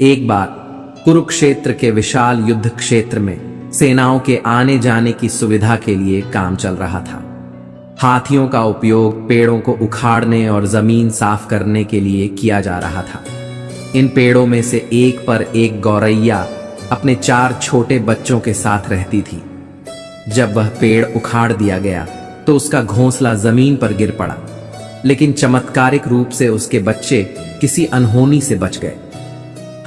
एक बार कुरुक्षेत्र के विशाल युद्ध क्षेत्र में सेनाओं के आने जाने की सुविधा के लिए काम चल रहा था। हाथियों का उपयोग पेड़ों को उखाड़ने और जमीन साफ करने के लिए किया जा रहा था। इन पेड़ों में से एक पर एक गौरैया अपने 4 छोटे बच्चों के साथ रहती थी। जब वह पेड़ उखाड़ दिया गया तो उसका घोंसला जमीन पर गिर पड़ा, लेकिन चमत्कारिक रूप से उसके बच्चे किसी अनहोनी से बच गए।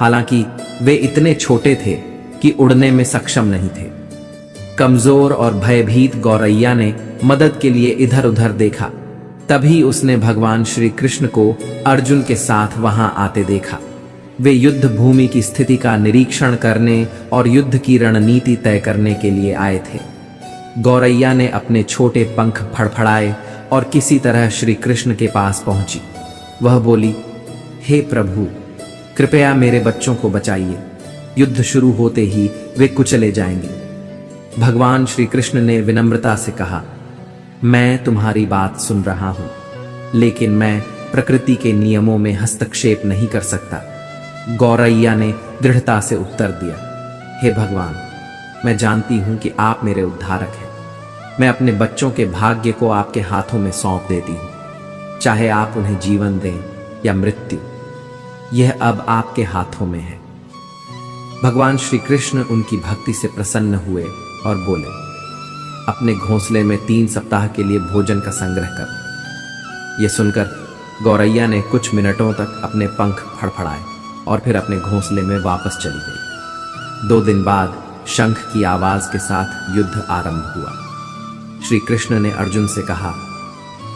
हालांकि वे इतने छोटे थे कि उड़ने में सक्षम नहीं थे। कमजोर और भयभीत गौरैया ने मदद के लिए इधर उधर देखा। तभी उसने भगवान श्री कृष्ण को अर्जुन के साथ वहां आते देखा। वे युद्ध भूमि की स्थिति का निरीक्षण करने और युद्ध की रणनीति तय करने के लिए आए थे। गौरैया ने अपने छोटे पंख फड़फड़ाए और किसी तरह श्री कृष्ण के पास पहुंची। वह बोली, हे प्रभु, कृपया मेरे बच्चों को बचाइए। युद्ध शुरू होते ही वे कुचले जाएंगे। भगवान श्री कृष्ण ने विनम्रता से कहा, मैं तुम्हारी बात सुन रहा हूं, लेकिन मैं प्रकृति के नियमों में हस्तक्षेप नहीं कर सकता। गौरैया ने दृढ़ता से उत्तर दिया, हे भगवान, मैं जानती हूं कि आप मेरे उद्धारक हैं। मैं अपने बच्चों के भाग्य को आपके हाथों में सौंप देती हूं। चाहे आप उन्हें जीवन दें या मृत्यु, यह अब आपके हाथों में है। भगवान श्री कृष्ण उनकी भक्ति से प्रसन्न हुए और बोले, अपने घोंसले में 3 सप्ताह के लिए भोजन का संग्रह कर। यह सुनकर गौरैया ने कुछ मिनटों तक अपने पंख फड़फड़ाए और फिर अपने घोंसले में वापस चली गई। 2 दिन बाद शंख की आवाज के साथ युद्ध आरंभ हुआ। श्री कृष्ण ने अर्जुन से कहा,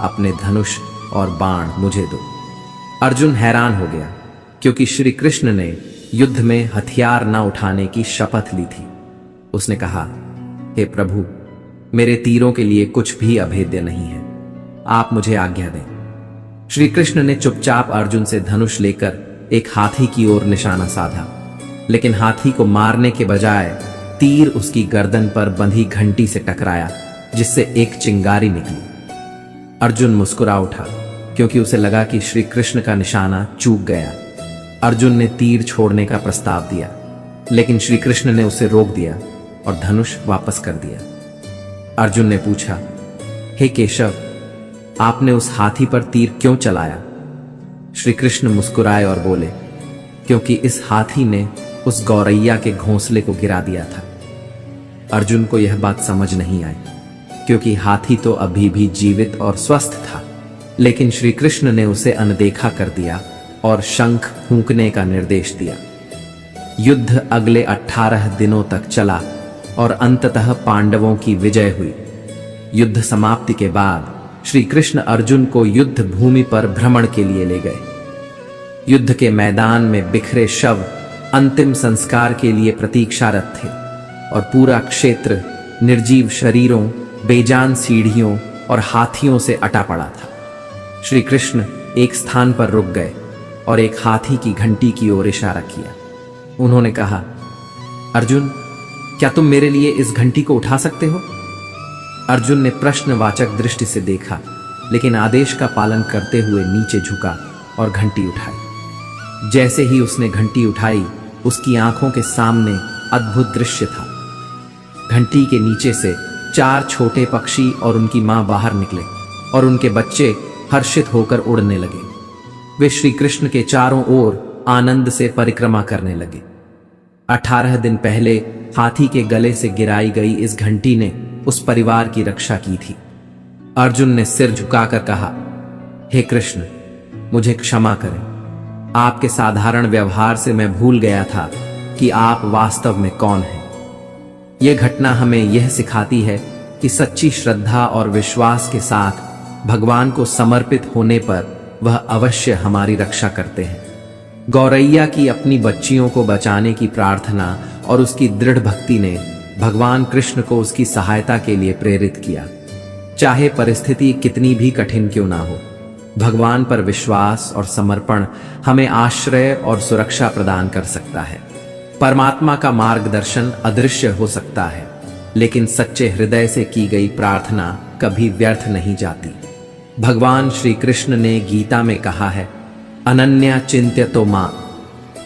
अपने धनुष और बाण मुझे दो। अर्जुन हैरान हो गया, क्योंकि श्री कृष्ण ने युद्ध में हथियार न उठाने की शपथ ली थी। उसने कहा, हे प्रभु, मेरे तीरों के लिए कुछ भी अभेद्य नहीं है, आप मुझे आज्ञा दें। श्री कृष्ण ने चुपचाप अर्जुन से धनुष लेकर एक हाथी की ओर निशाना साधा, लेकिन हाथी को मारने के बजाय तीर उसकी गर्दन पर बंधी घंटी से टकराया, जिससे एक चिंगारी निकली। अर्जुन मुस्कुरा उठा, क्योंकि उसे लगा कि श्री कृष्ण का निशाना चूक गया। अर्जुन ने तीर छोड़ने का प्रस्ताव दिया, लेकिन श्री कृष्ण ने उसे रोक दिया और धनुष वापस कर दिया। अर्जुन ने पूछा, हे केशव, आपने उस हाथी पर तीर क्यों चलाया? श्री कृष्ण मुस्कुराए और बोले, क्योंकि इस हाथी ने उस गौरैया के घोंसले को गिरा दिया था। अर्जुन को यह बात समझ नहीं आई, क्योंकि हाथी तो अभी भी जीवित और स्वस्थ था, लेकिन श्री कृष्ण ने उसे अनदेखा कर दिया और शंख फूंकने का निर्देश दिया। युद्ध अगले 18 दिनों तक चला और अंततः पांडवों की विजय हुई। युद्ध समाप्ति के बाद श्री कृष्ण अर्जुन को युद्ध भूमि पर भ्रमण के लिए ले गए। युद्ध के मैदान में बिखरे शव अंतिम संस्कार के लिए प्रतीक्षारत थे और पूरा क्षेत्र निर्जीव शरीरों, बेजान सीढ़ियों और हाथियों से अटा पड़ा था। श्री कृष्ण एक स्थान पर रुक गए और एक हाथी की घंटी की ओर इशारा किया। उन्होंने कहा, अर्जुन, क्या तुम मेरे लिए इस घंटी को उठा सकते हो? अर्जुन ने प्रश्नवाचक दृष्टि से देखा, लेकिन आदेश का पालन करते हुए नीचे झुका और घंटी उठाई। जैसे ही उसने घंटी उठाई, उसकी आंखों के सामने अद्भुत दृश्य था। घंटी के नीचे से 4 छोटे पक्षी और उनकी मां बाहर निकले और उनके बच्चे हर्षित होकर उड़ने लगे। वे श्री कृष्ण के चारों ओर आनंद से परिक्रमा करने लगे। 18 दिन पहले हाथी के गले से गिराई गई इस घंटी ने उस परिवार की रक्षा की थी। अर्जुन ने सिर झुकाकर कहा, हे कृष्ण, मुझे क्षमा करें। आपके साधारण व्यवहार से मैं भूल गया था कि आप वास्तव में कौन हैं। यह घटना हमें यह सिखाती है कि सच्ची श्रद्धा और विश्वास के साथ भगवान को समर्पित होने पर वह अवश्य हमारी रक्षा करते हैं। गौरैया की अपनी बच्चियों को बचाने की प्रार्थना और उसकी दृढ़ भक्ति ने भगवान कृष्ण को उसकी सहायता के लिए प्रेरित किया। चाहे परिस्थिति कितनी भी कठिन क्यों ना हो, भगवान पर विश्वास और समर्पण हमें आश्रय और सुरक्षा प्रदान कर सकता है। परमात्मा का मार्गदर्शन अदृश्य हो सकता है, लेकिन सच्चे हृदय से की गई प्रार्थना कभी व्यर्थ नहीं जाती। भगवान श्री कृष्ण ने गीता में कहा है, अनन्या चिंत्यतो मां,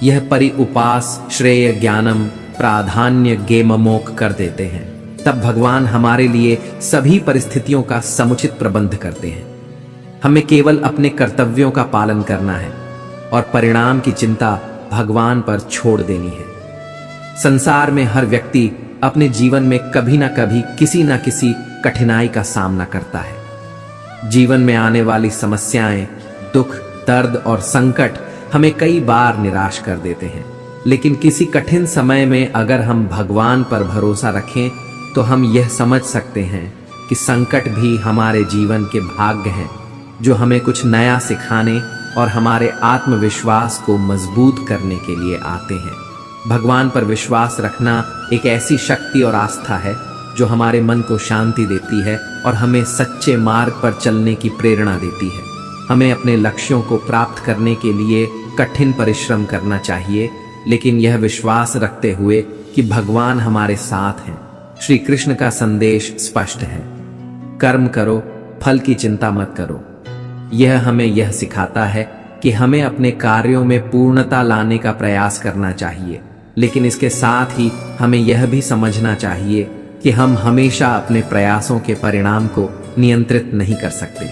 यह परि उपास श्रेय ज्ञानम प्राधान्य गेममोक कर देते हैं, तब भगवान हमारे लिए सभी परिस्थितियों का समुचित प्रबंध करते हैं। हमें केवल अपने कर्तव्यों का पालन करना है और परिणाम की चिंता भगवान पर छोड़ देनी है। संसार में हर व्यक्ति अपने जीवन में कभी ना कभी किसी ना किसी कठिनाई का सामना करता है। जीवन में आने वाली समस्याएं, दुख, दर्द और संकट हमें कई बार निराश कर देते हैं, लेकिन किसी कठिन समय में अगर हम भगवान पर भरोसा रखें तो हम यह समझ सकते हैं कि संकट भी हमारे जीवन के भाग्य हैं, जो हमें कुछ नया सिखाने और हमारे आत्मविश्वास को मजबूत करने के लिए आते हैं। भगवान पर विश्वास रखना एक ऐसी शक्ति और आस्था है जो हमारे मन को शांति देती है और हमें सच्चे मार्ग पर चलने की प्रेरणा देती है। हमें अपने लक्ष्यों को प्राप्त करने के लिए कठिन परिश्रम करना चाहिए, लेकिन यह विश्वास रखते हुए कि भगवान हमारे साथ हैं। श्री कृष्ण का संदेश स्पष्ट है, कर्म करो, फल की चिंता मत करो। यह हमें यह सिखाता है कि हमें अपने कार्यों में पूर्णता लाने का प्रयास करना चाहिए, लेकिन इसके साथ ही हमें यह भी समझना चाहिए कि हम हमेशा अपने प्रयासों के परिणाम को नियंत्रित नहीं कर सकते।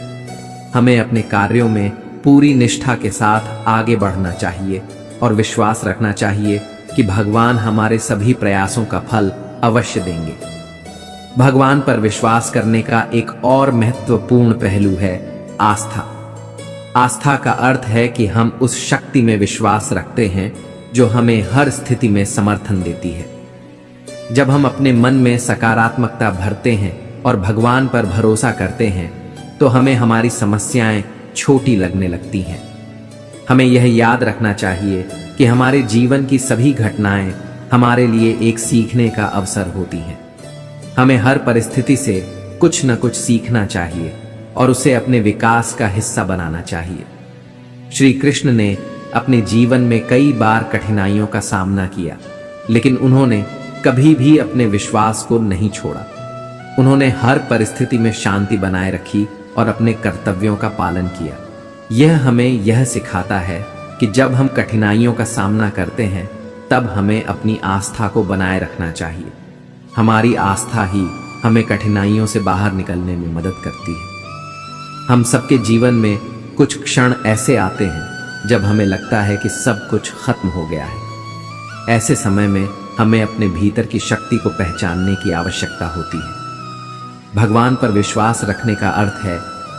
हमें अपने कार्यों में पूरी निष्ठा के साथ आगे बढ़ना चाहिए और विश्वास रखना चाहिए कि भगवान हमारे सभी प्रयासों का फल अवश्य देंगे। भगवान पर विश्वास करने का एक और महत्वपूर्ण पहलू है आस्था। आस्था का अर्थ है कि हम उस शक्ति में विश्वास रखते हैं जो हमें हर स्थिति में समर्थन देती है। जब हम अपने मन में सकारात्मकता भरते हैं और भगवान पर भरोसा करते हैं तो हमें हमारी समस्याएं छोटी लगने लगती हैं। हमें यह याद रखना चाहिए कि हमारे जीवन की सभी घटनाएं हमारे लिए एक सीखने का अवसर होती हैं। हमें हर परिस्थिति से कुछ न कुछ सीखना चाहिए और उसे अपने विकास का हिस्सा बनाना चाहिए। श्री कृष्ण ने अपने जीवन में कई बार कठिनाइयों का सामना किया, लेकिन उन्होंने कभी भी अपने विश्वास को नहीं छोड़ा। उन्होंने हर परिस्थिति में शांति बनाए रखी और अपने कर्तव्यों का पालन किया। यह हमें यह सिखाता है कि जब हम कठिनाइयों का सामना करते हैं तब हमें अपनी आस्था को बनाए रखना चाहिए। हमारी आस्था ही हमें कठिनाइयों से बाहर निकलने में मदद करती है। हम सबके जीवन में कुछ क्षण ऐसे आते हैं जब हमें लगता है कि सब कुछ खत्म हो गया है। ऐसे समय में हमें अपने भीतर की शक्ति को पहचानने की आवश्यकता होती है। भगवान पर विश्वास रखने का अर्थ है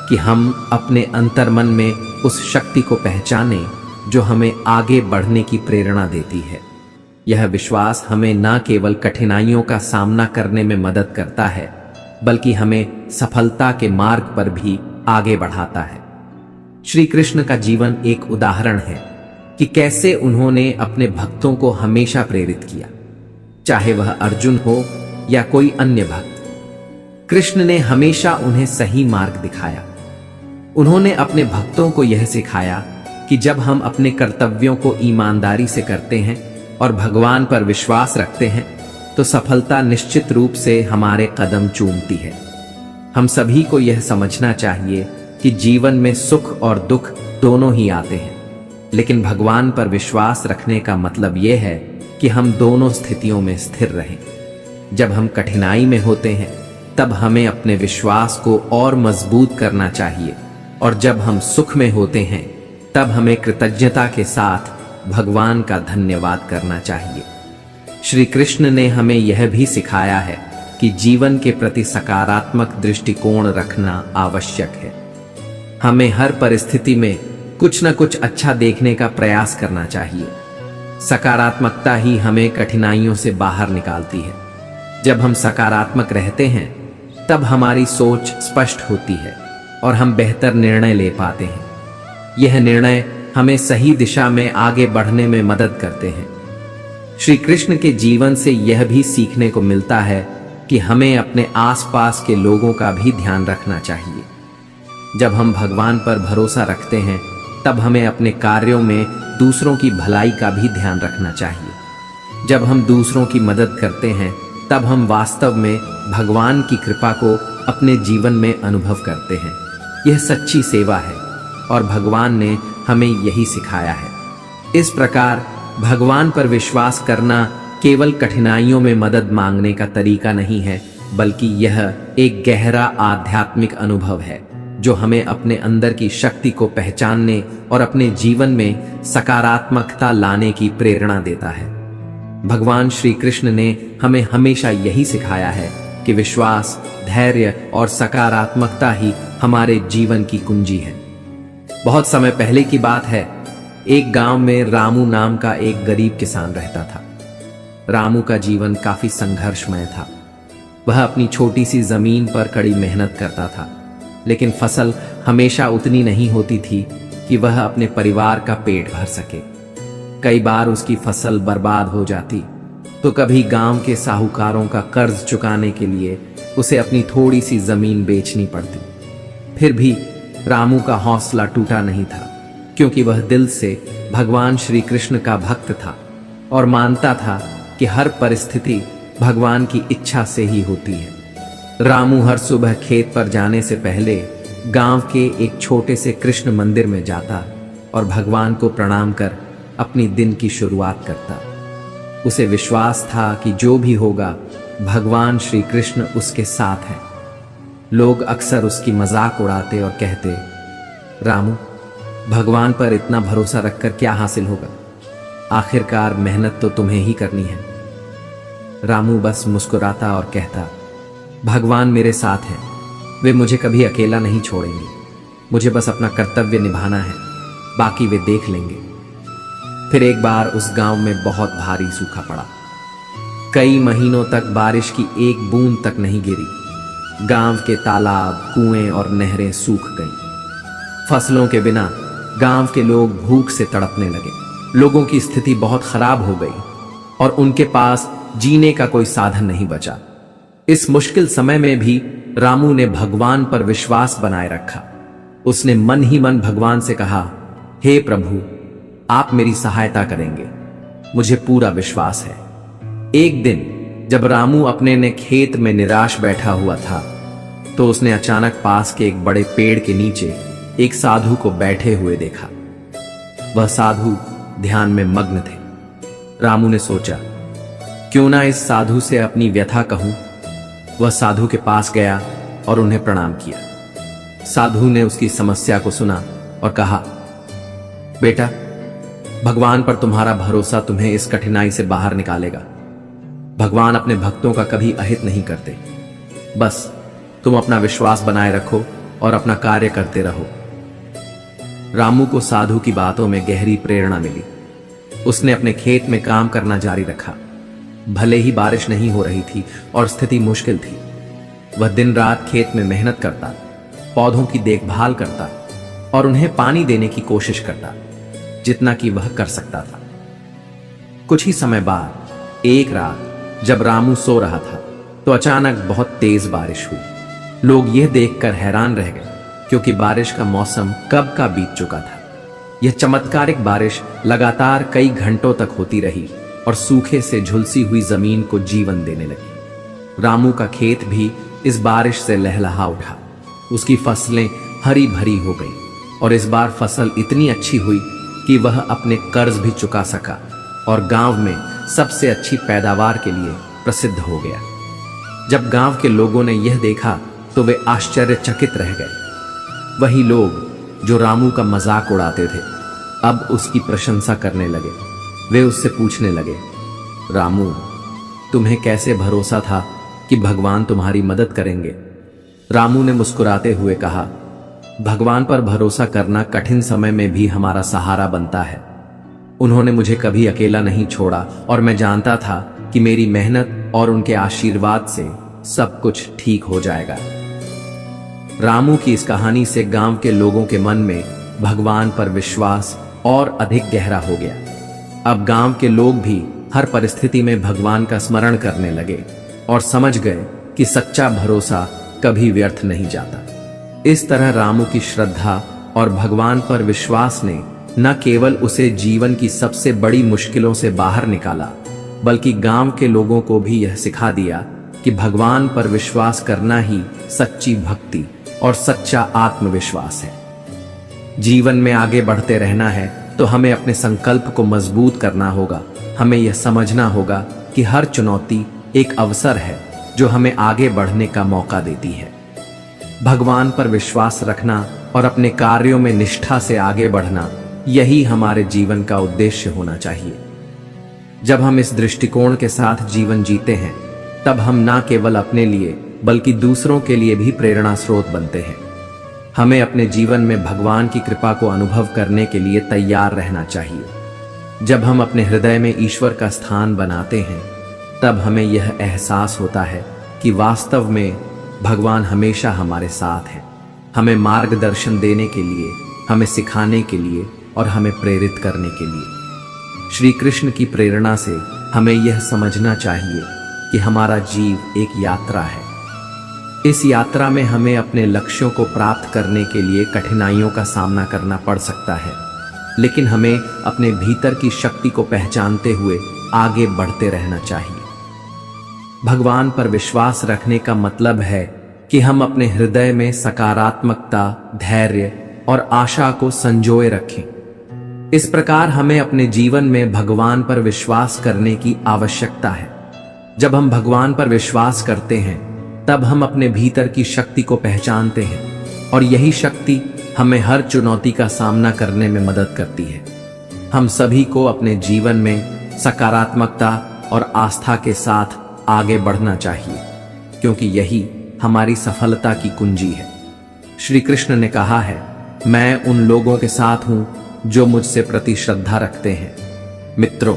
कि हम अपने अंतर्मन में उस शक्ति को पहचानें जो हमें आगे बढ़ने की प्रेरणा देती है। यह विश्वास हमें न केवल कठिनाइयों का सामना करने में मदद करता है, बल्कि हमें सफलता के मार्ग पर भी आगे बढ़ाता है। श्री कृष्ण का जीवन एक उदाहरण है कि कैसे उन्होंने अपने भक्तों को हमेशा प्रेरित किया, चाहे वह अर्जुन हो या कोई अन्य भक्त। कृष्ण ने हमेशा उन्हें सही मार्ग दिखाया। उन्होंने अपने भक्तों को यह सिखाया कि जब हम अपने कर्तव्यों को ईमानदारी से करते हैं और भगवान पर विश्वास रखते हैं तो सफलता निश्चित रूप से हमारे कदम चूमती है। हम सभी को यह समझना चाहिए कि जीवन में सुख और दुख दोनों ही आते हैं, लेकिन भगवान पर विश्वास रखने का मतलब यह है कि हम दोनों स्थितियों में स्थिर रहें। जब हम कठिनाई में होते हैं तब हमें अपने विश्वास को और मजबूत करना चाहिए, और जब हम सुख में होते हैं तब हमें कृतज्ञता के साथ भगवान का धन्यवाद करना चाहिए। श्री कृष्ण ने हमें यह भी सिखाया है कि जीवन के प्रति सकारात्मक दृष्टिकोण रखना आवश्यक है। हमें हर परिस्थिति में कुछ न कुछ अच्छा देखने का प्रयास करना चाहिए। सकारात्मकता ही हमें कठिनाइयों से बाहर निकालती है। जब हम सकारात्मक रहते हैं तब हमारी सोच स्पष्ट होती है और हम बेहतर निर्णय ले पाते हैं। यह निर्णय हमें सही दिशा में आगे बढ़ने में मदद करते हैं। श्री कृष्ण के जीवन से यह भी सीखने को मिलता है कि हमें अपने आसपास के लोगों का भी ध्यान रखना चाहिए। जब हम भगवान पर भरोसा रखते हैं तब हमें अपने कार्यों में दूसरों की भलाई का भी ध्यान रखना चाहिए। जब हम दूसरों की मदद करते हैं तब हम वास्तव में भगवान की कृपा को अपने जीवन में अनुभव करते हैं। यह सच्ची सेवा है और भगवान ने हमें यही सिखाया है। इस प्रकार भगवान पर विश्वास करना केवल कठिनाइयों में मदद मांगने का तरीका नहीं है, बल्कि यह एक गहरा आध्यात्मिक अनुभव है जो हमें अपने अंदर की शक्ति को पहचानने और अपने जीवन में सकारात्मकता लाने की प्रेरणा देता है। भगवान श्री कृष्ण ने हमें हमेशा यही सिखाया है कि विश्वास, धैर्य और सकारात्मकता ही हमारे जीवन की कुंजी है। बहुत समय पहले की बात है, एक गांव में रामू नाम का एक गरीब किसान रहता था। रामू का जीवन काफी संघर्षमय था। वह अपनी छोटी सी जमीन पर कड़ी मेहनत करता था, लेकिन फसल हमेशा उतनी नहीं होती थी कि वह अपने परिवार का पेट भर सके। कई बार उसकी फसल बर्बाद हो जाती, तो कभी गांव के साहूकारों का कर्ज चुकाने के लिए उसे अपनी थोड़ी सी जमीन बेचनी पड़ती। फिर भी रामू का हौसला टूटा नहीं था, क्योंकि वह दिल से भगवान श्री कृष्ण का भक्त था और मानता था कि हर परिस्थिति भगवान की इच्छा से ही होती है। रामू हर सुबह खेत पर जाने से पहले गांव के एक छोटे से कृष्ण मंदिर में जाता और भगवान को प्रणाम कर अपनी दिन की शुरुआत करता। उसे विश्वास था कि जो भी होगा भगवान श्री कृष्ण उसके साथ हैं। लोग अक्सर उसकी मजाक उड़ाते और कहते, रामू, भगवान पर इतना भरोसा रखकर क्या हासिल होगा? आखिरकार मेहनत तो तुम्हें ही करनी है। रामू बस मुस्कुराता और कहता, भगवान मेरे साथ हैं, वे मुझे कभी अकेला नहीं छोड़ेंगे। मुझे बस अपना कर्तव्य निभाना है, बाकी वे देख लेंगे। फिर एक बार उस गांव में बहुत भारी सूखा पड़ा। कई महीनों तक बारिश की एक बूंद तक नहीं गिरी। गांव के तालाब, कुएं और नहरें सूख गईं। फसलों के बिना गांव के लोग भूख से तड़पने लगे। लोगों की स्थिति बहुत खराब हो गई और उनके पास जीने का कोई साधन नहीं बचा। इस मुश्किल समय में भी रामू ने भगवान पर विश्वास बनाए रखा। उसने मन ही मन भगवान से कहा, हे प्रभु, आप मेरी सहायता करेंगे, मुझे पूरा विश्वास है। एक दिन जब रामू अपने ने खेत में निराश बैठा हुआ था, तो उसने अचानक पास के एक बड़े पेड़ के नीचे एक साधु को बैठे हुए देखा। वह साधु ध्यान में मग्न थे। रामू ने सोचा, क्यों ना इस साधु से अपनी व्यथा कहूं। वह साधु के पास गया और उन्हें प्रणाम किया। साधु ने उसकी समस्या को सुना और कहा, बेटा, भगवान पर तुम्हारा भरोसा तुम्हें इस कठिनाई से बाहर निकालेगा। भगवान अपने भक्तों का कभी अहित नहीं करते। बस तुम अपना विश्वास बनाए रखो और अपना कार्य करते रहो। रामू को साधु की बातों में गहरी प्रेरणा मिली। उसने अपने खेत में काम करना जारी रखा। भले ही बारिश नहीं हो रही थी और स्थिति मुश्किल थी, वह दिन रात खेत में मेहनत करता, पौधों की देखभाल करता और उन्हें पानी देने की कोशिश करता, जितना कि वह कर सकता था। कुछ ही समय बाद एक रात जब रामू सो रहा था, तो अचानक बहुत तेज बारिश हुई। लोग यह देखकर हैरान रह गए, क्योंकि बारिश का मौसम कब का बीत चुका था। यह चमत्कारिक बारिश लगातार कई घंटों तक होती रही और सूखे से झुलसी हुई जमीन को जीवन देने लगी। रामू का खेत भी इस बारिश से लहलहा उठा। उसकी फसलें हरी भरी हो गईं और इस बार फसल इतनी अच्छी हुई कि वह अपने कर्ज भी चुका सका और गांव में सबसे अच्छी पैदावार के लिए प्रसिद्ध हो गया। जब गांव के लोगों ने यह देखा तो वे आश्चर्यचकित रह गए। वही लोग जो रामू का मजाक उड़ाते थे, अब उसकी प्रशंसा करने लगे। वे उससे पूछने लगे, रामू, तुम्हें कैसे भरोसा था कि भगवान तुम्हारी मदद करेंगे? रामू ने मुस्कुराते हुए कहा, भगवान पर भरोसा करना कठिन समय में भी हमारा सहारा बनता है। उन्होंने मुझे कभी अकेला नहीं छोड़ा और मैं जानता था कि मेरी मेहनत और उनके आशीर्वाद से सब कुछ ठीक हो जाएगा। रामू की इस कहानी से गांव के लोगों के मन में भगवान पर विश्वास और अधिक गहरा हो गया। अब गांव के लोग भी हर परिस्थिति में भगवान का स्मरण करने लगे और समझ गए कि सच्चा भरोसा कभी व्यर्थ नहीं जाता। इस तरह रामू की श्रद्धा और भगवान पर विश्वास ने न केवल उसे जीवन की सबसे बड़ी मुश्किलों से बाहर निकाला, बल्कि गांव के लोगों को भी यह सिखा दिया कि भगवान पर विश्वास करना ही सच्ची भक्ति और सच्चा आत्मविश्वास है। जीवन में आगे बढ़ते रहना है तो हमें अपने संकल्प को मजबूत करना होगा। हमें यह समझना होगा कि हर चुनौती एक अवसर है जो हमें आगे बढ़ने का मौका देती है। भगवान पर विश्वास रखना और अपने कार्यों में निष्ठा से आगे बढ़ना, यही हमारे जीवन का उद्देश्य होना चाहिए। जब हम इस दृष्टिकोण के साथ जीवन जीते हैं, तब हम न केवल अपने लिए बल्कि दूसरों के लिए भी प्रेरणा स्रोत बनते हैं। हमें अपने जीवन में भगवान की कृपा को अनुभव करने के लिए तैयार रहना चाहिए। जब हम अपने हृदय में ईश्वर का स्थान बनाते हैं, तब हमें यह एहसास होता है कि वास्तव में भगवान हमेशा हमारे साथ है, हमें मार्गदर्शन देने के लिए, हमें सिखाने के लिए और हमें प्रेरित करने के लिए। श्री कृष्ण की प्रेरणा से हमें यह समझना चाहिए कि हमारा जीव एक यात्रा है। इस यात्रा में हमें अपने लक्ष्यों को प्राप्त करने के लिए कठिनाइयों का सामना करना पड़ सकता है, लेकिन हमें अपने भीतर की शक्ति को पहचानते हुए आगे बढ़ते रहना चाहिए। भगवान पर विश्वास रखने का मतलब है कि हम अपने हृदय में सकारात्मकता, धैर्य और आशा को संजोए रखें। इस प्रकार हमें अपने जीवन में भगवान पर विश्वास करने की आवश्यकता है। जब हम भगवान पर विश्वास करते हैं, तब हम अपने भीतर की शक्ति को पहचानते हैं और यही शक्ति हमें हर चुनौती का सामना करने में मदद करती है। हम सभी को अपने जीवन में सकारात्मकता और आस्था के साथ आगे बढ़ना चाहिए, क्योंकि यही हमारी सफलता की कुंजी है। श्री कृष्ण ने कहा है, मैं उन लोगों के साथ हूं जो मुझसे प्रति श्रद्धा रखते हैं। मित्रों,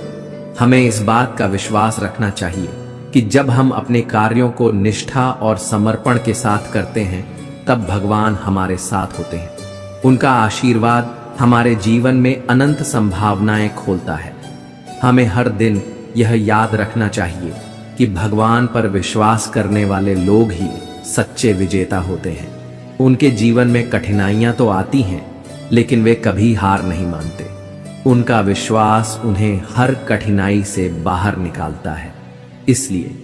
हमें इस बात का विश्वास रखना चाहिए कि जब हम अपने कार्यों को निष्ठा और समर्पण के साथ करते हैं, तब भगवान हमारे साथ होते हैं। उनका आशीर्वाद हमारे जीवन में अनंत संभावनाएं खोलता है। हमें हर दिन यह याद रखना चाहिए कि भगवान पर विश्वास करने वाले लोग ही सच्चे विजेता होते हैं। उनके जीवन में कठिनाइयां तो आती हैं, लेकिन वे कभी हार नहीं मानते। उनका विश्वास उन्हें हर कठिनाई से बाहर निकालता है। इसलिए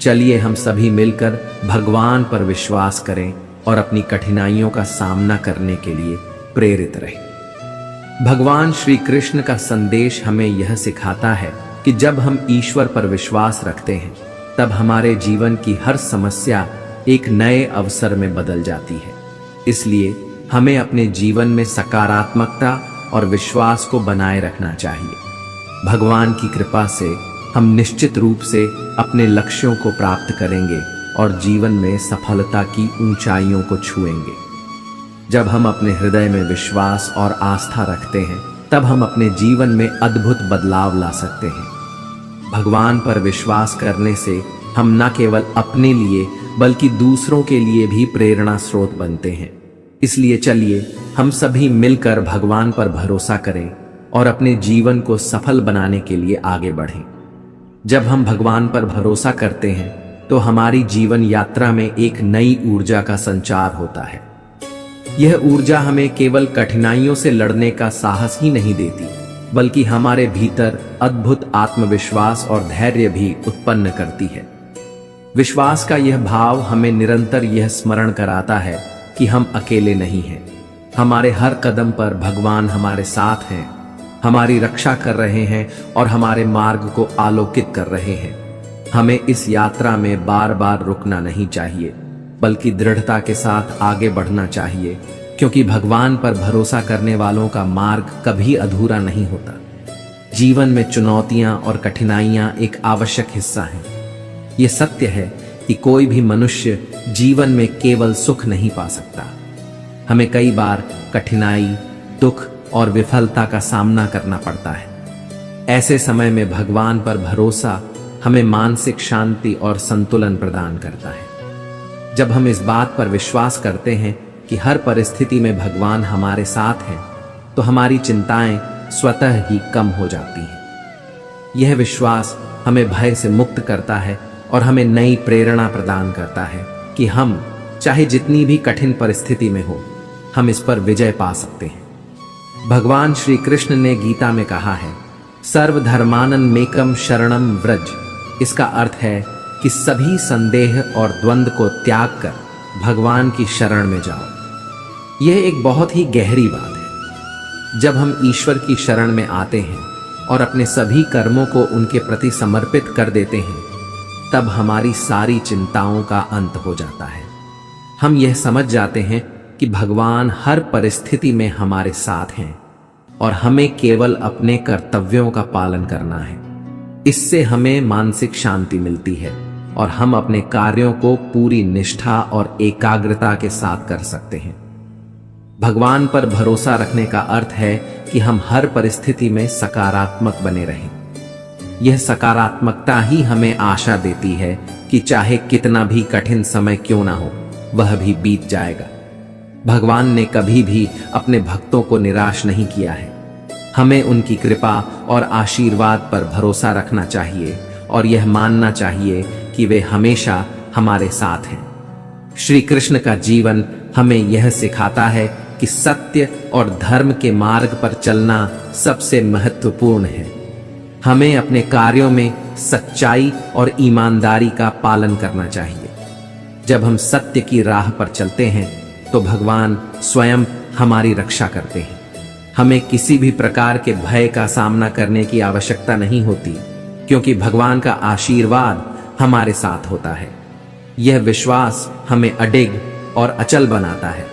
चलिए हम सभी मिलकर भगवान पर विश्वास करें और अपनी कठिनाइयों का सामना करने के लिए प्रेरित रहें। भगवान श्री कृष्ण का संदेश हमें यह सिखाता है कि जब हम ईश्वर पर विश्वास रखते हैं, तब हमारे जीवन की हर समस्या एक नए अवसर में बदल जाती है। इसलिए हमें अपने जीवन में सकारात्मकता और विश्वास को बनाए रखना चाहिए। भगवान की कृपा से हम निश्चित रूप से अपने लक्ष्यों को प्राप्त करेंगे और जीवन में सफलता की ऊंचाइयों को छुएंगे। जब हम अपने हृदय में विश्वास और आस्था रखते हैं, तब हम अपने जीवन में अद्भुत बदलाव ला सकते हैं। भगवान पर विश्वास करने से हम न केवल अपने लिए बल्कि दूसरों के लिए भी प्रेरणा स्रोत बनते हैं। इसलिए चलिए हम सभी मिलकर भगवान पर भरोसा करें और अपने जीवन को सफल बनाने के लिए आगे बढ़ें। जब हम भगवान पर भरोसा करते हैं, तो हमारी जीवन यात्रा में एक नई ऊर्जा का संचार होता है। यह ऊर्जा हमें केवल कठिनाइयों से लड़ने का साहस ही नहीं देती, बल्कि हमारे भीतर अद्भुत आत्मविश्वास और धैर्य भी उत्पन्न करती है। विश्वास का यह भाव हमें निरंतर यह स्मरण कराता है कि हम अकेले नहीं हैं। हमारे हर कदम पर भगवान हमारे साथ हैं, हमारी रक्षा कर रहे हैं और हमारे मार्ग को आलोकित कर रहे हैं। हमें इस यात्रा में बार बार रुकना नहीं चाहिए, बल्कि दृढ़ता के साथ आगे बढ़ना चाहिए, क्योंकि भगवान पर भरोसा करने वालों का मार्ग कभी अधूरा नहीं होता। जीवन में चुनौतियां और कठिनाइयां एक आवश्यक हिस्सा हैं। ये सत्य है कि कोई भी मनुष्य जीवन में केवल सुख नहीं पा सकता। हमें कई बार कठिनाई, दुख और विफलता का सामना करना पड़ता है। ऐसे समय में भगवान पर भरोसा हमें मानसिक शांति और संतुलन प्रदान करता है। जब हम इस बात पर विश्वास करते हैं कि हर परिस्थिति में भगवान हमारे साथ हैं, तो हमारी चिंताएं स्वतः ही कम हो जाती हैं। यह विश्वास हमें भय से मुक्त करता है और हमें नई प्रेरणा प्रदान करता है कि हम चाहे जितनी भी कठिन परिस्थिति में हो, हम इस पर विजय पा सकते हैं। भगवान श्री कृष्ण ने गीता में कहा है, सर्वधर्मानन मेकम शरणम व्रज। इसका अर्थ है कि सभी संदेह और द्वंद्व को त्याग कर भगवान की शरण में जाओ। यह एक बहुत ही गहरी बात है। जब हम ईश्वर की शरण में आते हैं और अपने सभी कर्मों को उनके प्रति समर्पित कर देते हैं, तब हमारी सारी चिंताओं का अंत हो जाता है। हम यह समझ जाते हैं कि भगवान हर परिस्थिति में हमारे साथ हैं और हमें केवल अपने कर्तव्यों का पालन करना है। इससे हमें मानसिक शांति मिलती है और हम अपने कार्यों को पूरी निष्ठा और एकाग्रता के साथ कर सकते हैं। भगवान पर भरोसा रखने का अर्थ है कि हम हर परिस्थिति में सकारात्मक बने रहें। यह सकारात्मकता ही हमें आशा देती है कि चाहे कितना भी कठिन समय क्यों ना हो, वह भी बीत जाएगा। भगवान ने कभी भी अपने भक्तों को निराश नहीं किया है। हमें उनकी कृपा और आशीर्वाद पर भरोसा रखना चाहिए और यह मानना चाहिए कि वे हमेशा हमारे साथ हैं। श्री कृष्ण का जीवन हमें यह सिखाता है कि सत्य और धर्म के मार्ग पर चलना सबसे महत्वपूर्ण है। हमें अपने कार्यों में सच्चाई और ईमानदारी का पालन करना चाहिए। जब हम सत्य की राह पर चलते हैं तो भगवान स्वयं हमारी रक्षा करते हैं। हमें किसी भी प्रकार के भय का सामना करने की आवश्यकता नहीं होती, क्योंकि भगवान का आशीर्वाद हमारे साथ होता है। यह विश्वास हमें अडिग और अचल बनाता है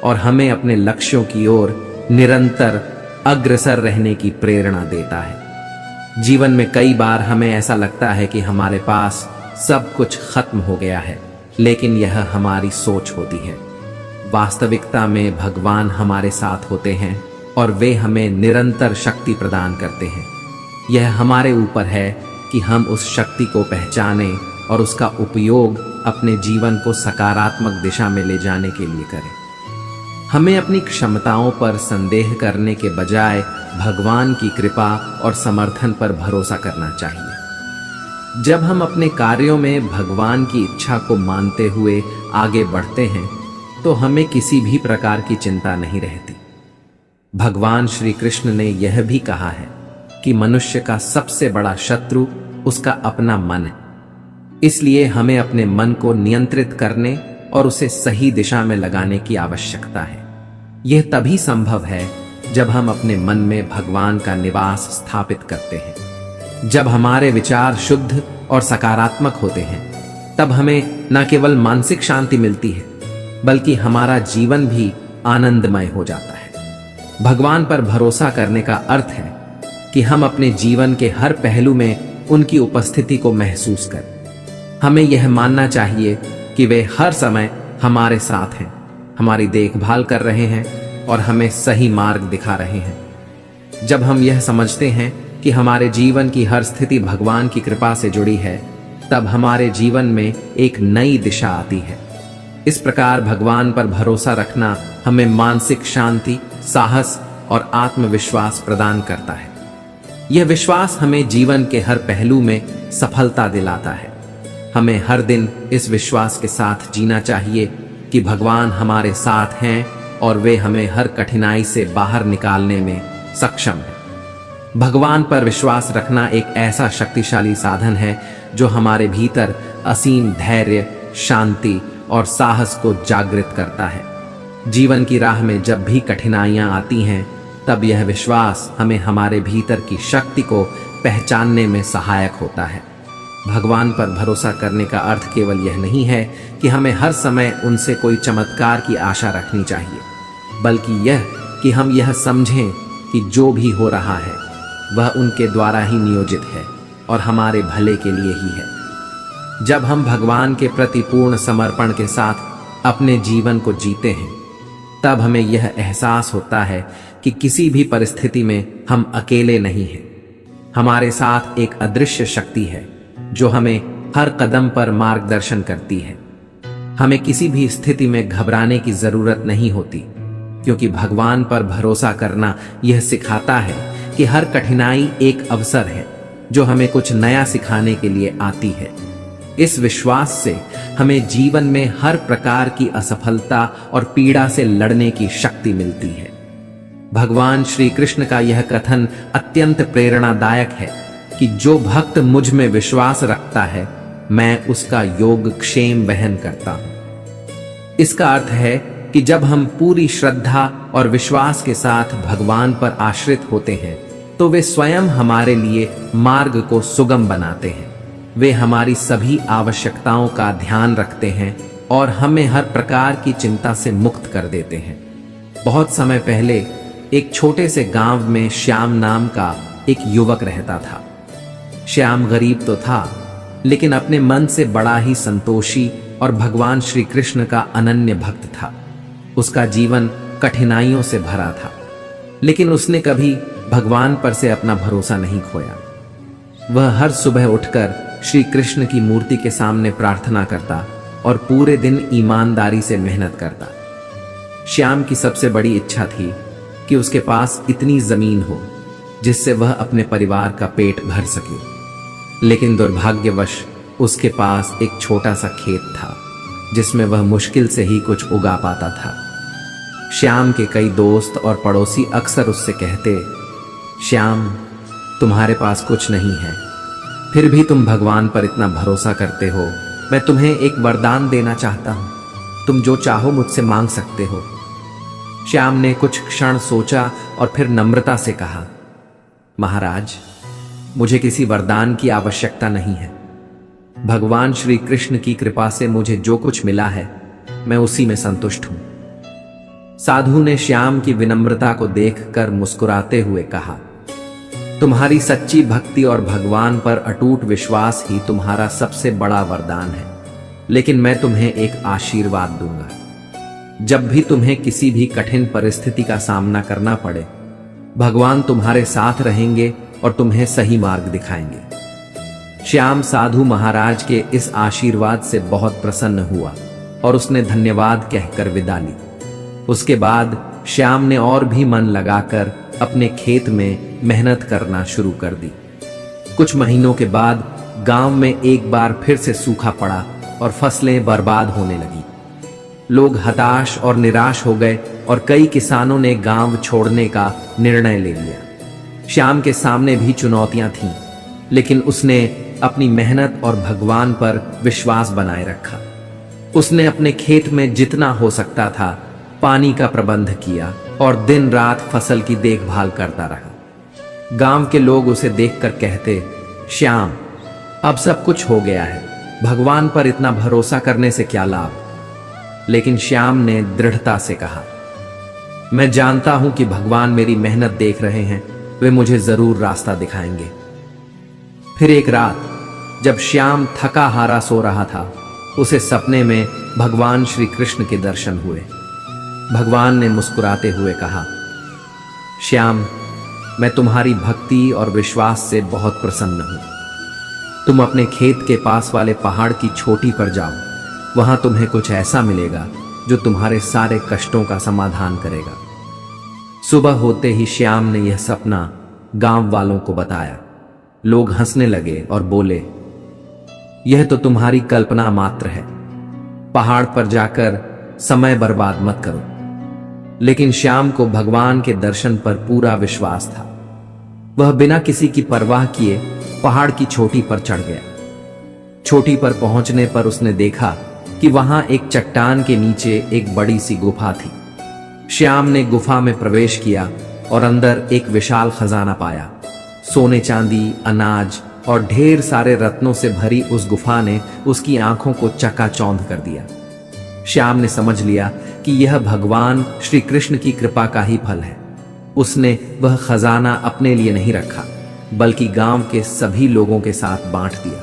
और हमें अपने लक्ष्यों की ओर निरंतर अग्रसर रहने की प्रेरणा देता है। जीवन में कई बार हमें ऐसा लगता है कि हमारे पास सब कुछ खत्म हो गया है, लेकिन यह हमारी सोच होती है। वास्तविकता में भगवान हमारे साथ होते हैं और वे हमें निरंतर शक्ति प्रदान करते हैं। यह हमारे ऊपर है कि हम उस शक्ति को पहचानें और उसका उपयोग अपने जीवन को सकारात्मक दिशा में ले जाने के लिए करें। हमें अपनी क्षमताओं पर संदेह करने के बजाय भगवान की कृपा और समर्थन पर भरोसा करना चाहिए। जब हम अपने कार्यों में भगवान की इच्छा को मानते हुए आगे बढ़ते हैं तो हमें किसी भी प्रकार की चिंता नहीं रहती। भगवान श्री कृष्ण ने यह भी कहा है कि मनुष्य का सबसे बड़ा शत्रु उसका अपना मन है। इसलिए हमें अपने मन को नियंत्रित करने और उसे सही दिशा में लगाने की आवश्यकता है। यह तभी संभव है जब हम अपने मन में भगवान का निवास स्थापित करते हैं। जब हमारे विचार शुद्ध और सकारात्मक होते हैं, तब हमें न केवल मानसिक शांति मिलती है, बल्कि हमारा जीवन भी आनंदमय हो जाता है। भगवान पर भरोसा करने का अर्थ है कि हम अपने जीवन के हर पहलू में उनकी उपस्थिति को महसूस करें। हमें यह मानना चाहिए कि वे हर समय हमारे साथ हैं, हमारी देखभाल कर रहे हैं और हमें सही मार्ग दिखा रहे हैं। जब हम यह समझते हैं कि हमारे जीवन की हर स्थिति भगवान की कृपा से जुड़ी है, तब हमारे जीवन में एक नई दिशा आती है। इस प्रकार भगवान पर भरोसा रखना हमें मानसिक शांति, साहस और आत्मविश्वास प्रदान करता है। यह विश्वास हमें जीवन के हर पहलू में सफलता दिलाता है। हमें हर दिन इस विश्वास के साथ जीना चाहिए कि भगवान हमारे साथ हैं और वे हमें हर कठिनाई से बाहर निकालने में सक्षम हैं। भगवान पर विश्वास रखना एक ऐसा शक्तिशाली साधन है जो हमारे भीतर असीम धैर्य, शांति और साहस को जागृत करता है। जीवन की राह में जब भी कठिनाइयां आती हैं, तब यह विश्वास हमें हमारे भीतर की शक्ति को पहचानने में सहायक होता है। भगवान पर भरोसा करने का अर्थ केवल यह नहीं है कि हमें हर समय उनसे कोई चमत्कार की आशा रखनी चाहिए, बल्कि यह कि हम यह समझें कि जो भी हो रहा है वह उनके द्वारा ही नियोजित है और हमारे भले के लिए ही है। जब हम भगवान के प्रति पूर्ण समर्पण के साथ अपने जीवन को जीते हैं, तब हमें यह एहसास होता है कि किसी भी परिस्थिति में हम अकेले नहीं हैं। हमारे साथ एक अदृश्य शक्ति है जो हमें हर कदम पर मार्गदर्शन करती है। हमें किसी भी स्थिति में घबराने की जरूरत नहीं होती, क्योंकि भगवान पर भरोसा करना यह सिखाता है कि हर कठिनाई एक अवसर है जो हमें कुछ नया सिखाने के लिए आती है। इस विश्वास से हमें जीवन में हर प्रकार की असफलता और पीड़ा से लड़ने की शक्ति मिलती है। भगवान श्री कृष्ण का यह कथन अत्यंत प्रेरणादायक है कि जो भक्त मुझ में विश्वास रखता है, मैं उसका योग क्षेम वहन करता हूं। इसका अर्थ है कि जब हम पूरी श्रद्धा और विश्वास के साथ भगवान पर आश्रित होते हैं तो वे स्वयं हमारे लिए मार्ग को सुगम बनाते हैं। वे हमारी सभी आवश्यकताओं का ध्यान रखते हैं और हमें हर प्रकार की चिंता से मुक्त कर देते हैं। बहुत समय पहले एक छोटे से गांव में श्याम नाम का एक युवक रहता था। श्याम गरीब तो था, लेकिन अपने मन से बड़ा ही संतोषी और भगवान श्री कृष्ण का अनन्य भक्त था। उसका जीवन कठिनाइयों से भरा था, लेकिन उसने कभी भगवान पर से अपना भरोसा नहीं खोया। वह हर सुबह उठकर श्री कृष्ण की मूर्ति के सामने प्रार्थना करता और पूरे दिन ईमानदारी से मेहनत करता। श्याम की सबसे बड़ी इच्छा थी कि उसके पास इतनी जमीन हो जिससे वह अपने परिवार का पेट भर सके, लेकिन दुर्भाग्यवश उसके पास एक छोटा सा खेत था जिसमें वह मुश्किल से ही कुछ उगा पाता था। श्याम के कई दोस्त और पड़ोसी अक्सर उससे कहते, श्याम, तुम्हारे पास कुछ नहीं है, फिर भी तुम भगवान पर इतना भरोसा करते हो। मैं तुम्हें एक वरदान देना चाहता हूं, तुम जो चाहो मुझसे मांग सकते हो। श्याम ने कुछ क्षण सोचा और फिर नम्रता से कहा, महाराज, मुझे किसी वरदान की आवश्यकता नहीं है। भगवान श्री कृष्ण की कृपा से मुझे जो कुछ मिला है मैं उसी में संतुष्ट हूं। साधु ने श्याम की विनम्रता को देखकर मुस्कुराते हुए कहा, तुम्हारी सच्ची भक्ति और भगवान पर अटूट विश्वास ही तुम्हारा सबसे बड़ा वरदान है, लेकिन मैं तुम्हें एक आशीर्वाद दूंगा। जब भी तुम्हें किसी भी कठिन परिस्थिति का सामना करना पड़े, भगवान तुम्हारे साथ रहेंगे और तुम्हें सही मार्ग दिखाएंगे। श्याम साधु महाराज के इस आशीर्वाद से बहुत प्रसन्न हुआ और उसने धन्यवाद कहकर विदा ली। उसके बाद श्याम ने और भी मन लगाकर अपने खेत में मेहनत करना शुरू कर दी। कुछ महीनों के बाद गांव में एक बार फिर से सूखा पड़ा और फसलें बर्बाद होने लगी। लोग हताश और निराश हो गए और कई किसानों ने गांव छोड़ने का निर्णय ले लिया। श्याम के सामने भी चुनौतियां थीं, लेकिन उसने अपनी मेहनत और भगवान पर विश्वास बनाए रखा। उसने अपने खेत में जितना हो सकता था पानी का प्रबंध किया और दिन रात फसल की देखभाल करता रहा। गांव के लोग उसे देखकर कहते, श्याम, अब सब कुछ हो गया है, भगवान पर इतना भरोसा करने से क्या लाभ। लेकिन श्याम ने दृढ़ता से कहा, मैं जानता हूं कि भगवान मेरी मेहनत देख रहे हैं, वे मुझे जरूर रास्ता दिखाएंगे। फिर एक रात जब श्याम थका हारा सो रहा था, उसे सपने में भगवान श्री कृष्ण के दर्शन हुए। भगवान ने मुस्कुराते हुए कहा, श्याम, मैं तुम्हारी भक्ति और विश्वास से बहुत प्रसन्न हूं। तुम अपने खेत के पास वाले पहाड़ की चोटी पर जाओ, वहां तुम्हें कुछ ऐसा मिलेगा जो तुम्हारे सारे कष्टों का समाधान करेगा। सुबह होते ही श्याम ने यह सपना गांव वालों को बताया। लोग हंसने लगे और बोले, यह तो तुम्हारी कल्पना मात्र है, पहाड़ पर जाकर समय बर्बाद मत करो। लेकिन श्याम को भगवान के दर्शन पर पूरा विश्वास था। वह बिना किसी की परवाह किए पहाड़ की चोटी पर चढ़ गया। चोटी पर पहुंचने पर उसने देखा कि वहां एक चट्टान के नीचे एक बड़ी सी गुफा थी। श्याम ने गुफा में प्रवेश किया और अंदर एक विशाल खजाना पाया। सोने चांदी, अनाज और ढेर सारे रत्नों से भरी उस गुफा ने उसकी आंखों को चकाचौंध कर दिया। श्याम ने समझ लिया कि यह भगवान श्री कृष्ण की कृपा का ही फल है। उसने वह खजाना अपने लिए नहीं रखा, बल्कि गांव के सभी लोगों के साथ बांट दिया।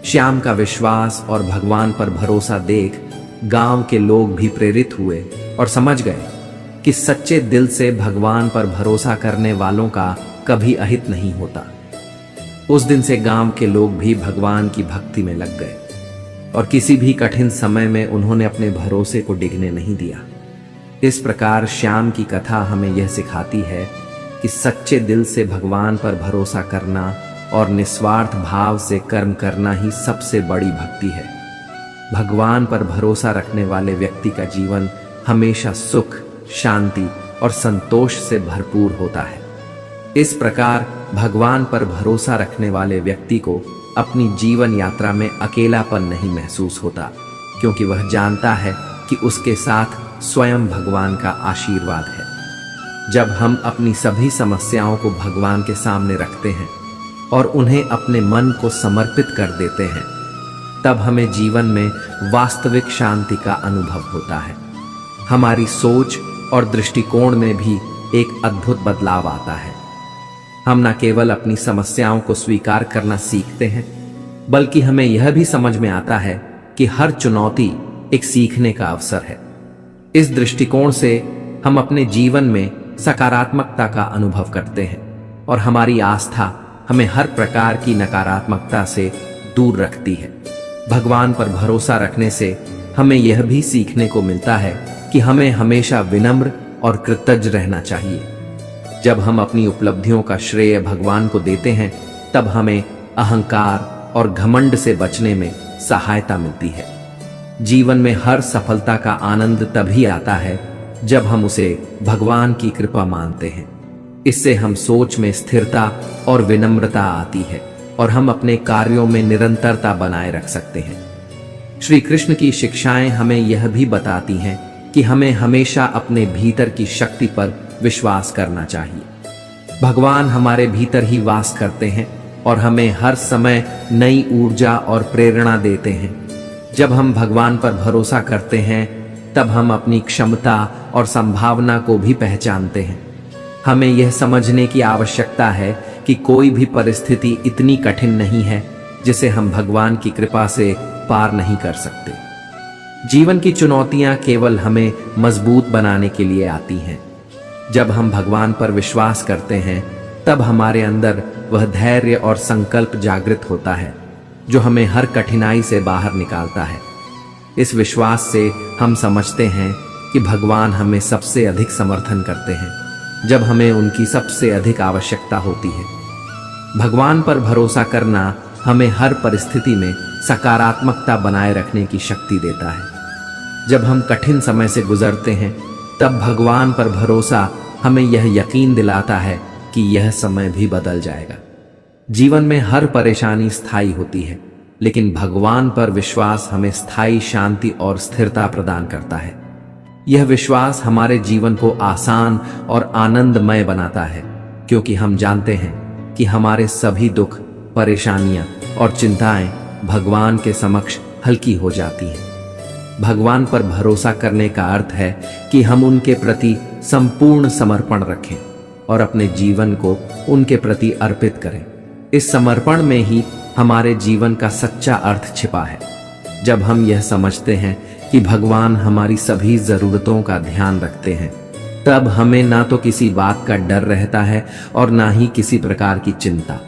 श्याम का विश्वास और भगवान पर भरोसा देख गांव के लोग भी प्रेरित हुए और समझ गए कि सच्चे दिल से भगवान पर भरोसा करने वालों का कभी अहित नहीं होता। उस दिन से गांव के लोग भी भगवान की भक्ति में लग गए और किसी भी कठिन समय में उन्होंने अपने भरोसे को डिगने नहीं दिया। इस प्रकार श्याम की कथा हमें यह सिखाती है कि सच्चे दिल से भगवान पर भरोसा करना और निस्वार्थ भाव से कर्म करना ही सबसे बड़ी भक्ति है। भगवान पर भरोसा रखने वाले व्यक्ति का जीवन हमेशा सुख, शांति और संतोष से भरपूर होता है। इस प्रकार भगवान पर भरोसा रखने वाले व्यक्ति को अपनी जीवन यात्रा में अकेलापन नहीं महसूस होता, क्योंकि वह जानता है कि उसके साथ स्वयं भगवान का आशीर्वाद है। जब हम अपनी सभी समस्याओं को भगवान के सामने रखते हैं और उन्हें अपने मन को समर्पित कर देते हैं, तब हमें जीवन में वास्तविक शांति का अनुभव होता है। हमारी सोच और दृष्टिकोण में भी एक अद्भुत बदलाव आता है। हम न केवल अपनी समस्याओं को स्वीकार करना सीखते हैं, बल्कि हमें यह भी समझ में आता है कि हर चुनौती एक सीखने का अवसर है। इस दृष्टिकोण से हम अपने जीवन में सकारात्मकता का अनुभव करते हैं और हमारी आस्था हमें हर प्रकार की नकारात्मकता से दूर रखती है। भगवान पर भरोसा रखने से हमें यह भी सीखने को मिलता है कि हमें हमेशा विनम्र और कृतज्ञ रहना चाहिए। जब हम अपनी उपलब्धियों का श्रेय भगवान को देते हैं, तब हमें अहंकार और घमंड से बचने में सहायता मिलती है। जीवन में हर सफलता का आनंद तभी आता है जब हम उसे भगवान की कृपा मानते हैं। इससे हम सोच में स्थिरता और विनम्रता आती है और हम अपने कार्यों में निरंतरता बनाए रख सकते हैं। श्री कृष्ण की शिक्षाएं हमें यह भी बताती हैं कि हमें हमेशा अपने भीतर की शक्ति पर विश्वास करना चाहिए। भगवान हमारे भीतर ही वास करते हैं और हमें हर समय नई ऊर्जा और प्रेरणा देते हैं। जब हम भगवान पर भरोसा करते हैं, तब हम अपनी क्षमता और संभावना को भी पहचानते हैं। हमें यह समझने की आवश्यकता है कि कोई भी परिस्थिति इतनी कठिन नहीं है जिसे हम भगवान की कृपा से पार नहीं कर सकते। जीवन की चुनौतियां केवल हमें मजबूत बनाने के लिए आती हैं। जब हम भगवान पर विश्वास करते हैं, तब हमारे अंदर वह धैर्य और संकल्प जागृत होता है जो हमें हर कठिनाई से बाहर निकालता है। इस विश्वास से हम समझते हैं कि भगवान हमें सबसे अधिक समर्थन करते हैं जब हमें उनकी सबसे अधिक आवश्यकता होती है। भगवान पर भरोसा करना हमें हर परिस्थिति में सकारात्मकता बनाए रखने की शक्ति देता है। जब हम कठिन समय से गुजरते हैं, तब भगवान पर भरोसा हमें यह यकीन दिलाता है कि यह समय भी बदल जाएगा। जीवन में हर परेशानी स्थायी होती है, लेकिन भगवान पर विश्वास हमें स्थायी शांति और स्थिरता प्रदान करता है। यह विश्वास हमारे जीवन को आसान और आनंदमय बनाता है, क्योंकि हम जानते हैं कि हमारे सभी दुख, परेशानियां और चिंताएं भगवान के समक्ष हल्की हो जाती हैं। भगवान पर भरोसा करने का अर्थ है कि हम उनके प्रति संपूर्ण समर्पण रखें और अपने जीवन को उनके प्रति अर्पित करें। इस समर्पण में ही हमारे जीवन का सच्चा अर्थ छिपा है। जब हम यह समझते हैं कि भगवान हमारी सभी जरूरतों का ध्यान रखते हैं, तब हमें ना तो किसी बात का डर रहता है और ना ही किसी प्रकार की चिंता।